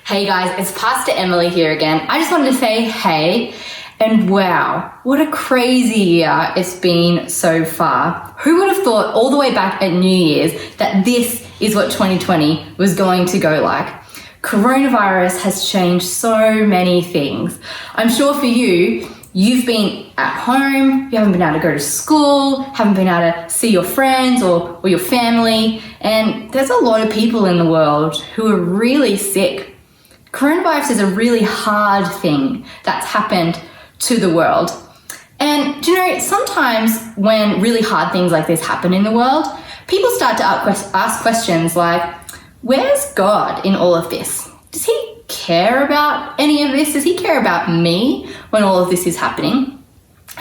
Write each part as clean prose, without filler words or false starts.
Hey guys, it's Pastor Emily here again. I just wanted to say hey, and wow, what a crazy year it's been so far. Who would have thought all the way back at New Year's that this is what 2020 was going to go like? Coronavirus has changed so many things. I'm sure for you, you've been at home, you haven't been able to go to school, haven't been able to see your friends or your family, and there's a lot of people in the world who are really sick. Coronavirus is a really hard thing that's happened to the world. And do you know, sometimes when really hard things like this happen in the world, people start to ask questions like, where's God in all of this? Does he care about any of this? Does he care about me when all of this is happening?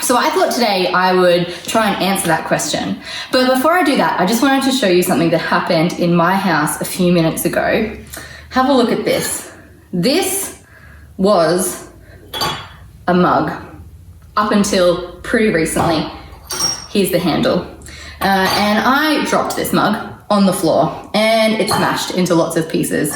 So I thought today I would try and answer that question. But before I do that, I just wanted to show you something that happened in my house a few minutes ago. Have a look at this. This was a mug up until pretty recently. Here's the handle. And I dropped this mug on the floor and it smashed into lots of pieces,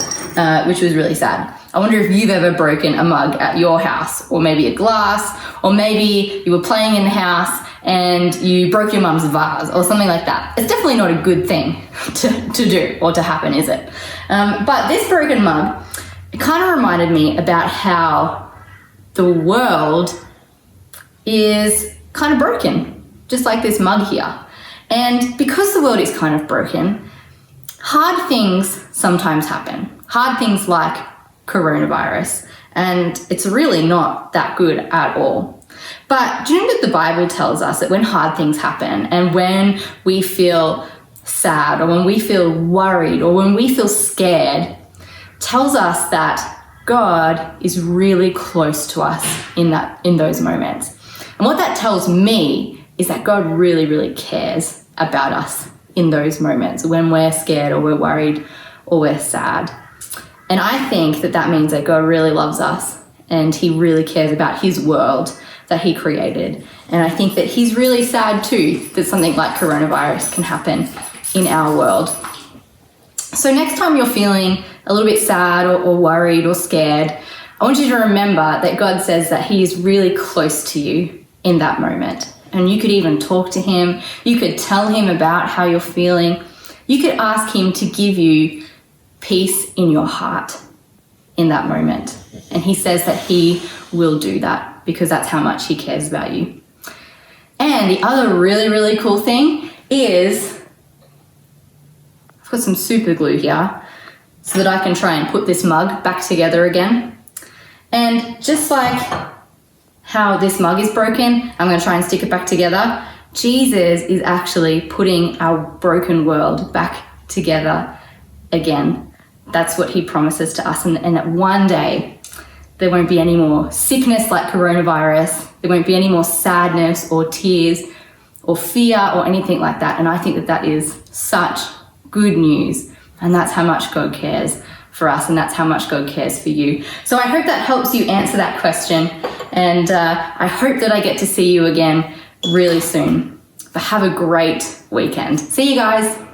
which was really sad. I wonder if you've ever broken a mug at your house, or maybe a glass, or maybe you were playing in the house and you broke your mum's vase or something like that. It's definitely not a good thing to do or to happen, is it? But this broken mug, it kind of reminded me about how the world is kind of broken, just like this mug here. And because the world is kind of broken, hard things sometimes happen. Hard things like coronavirus. And it's really not that good at all. But do you know that the Bible tells us that when hard things happen and when we feel sad or when we feel worried or when we feel scared, tells us that God is really close to us in those moments. And what that tells me is that God really, really cares about us in those moments when we're scared or we're worried or we're sad. And I think that that means that God really loves us and he really cares about his world that he created. And I think that he's really sad too that something like coronavirus can happen in our world. So next time you're feeling a little bit sad or worried or scared, I want you to remember that God says that he is really close to you in that moment. And you could even talk to him. You could tell him about how you're feeling. You could ask him to give you peace in your heart in that moment. And he says that he will do that because that's how much he cares about you. And the other really, really cool thing is I've got some super glue here so that I can try and put this mug back together again. And just like how this mug is broken, I'm going to try and stick it back together. Jesus is actually putting our broken world back together again. That's what he promises to us. And that one day there won't be any more sickness like coronavirus. There won't be any more sadness or tears or fear or anything like that. And I think that that is such good news. And that's how much God cares for us. And that's how much God cares for you. So I hope that helps you answer that question. And I hope that I get to see you again really soon. But have a great weekend. See you guys.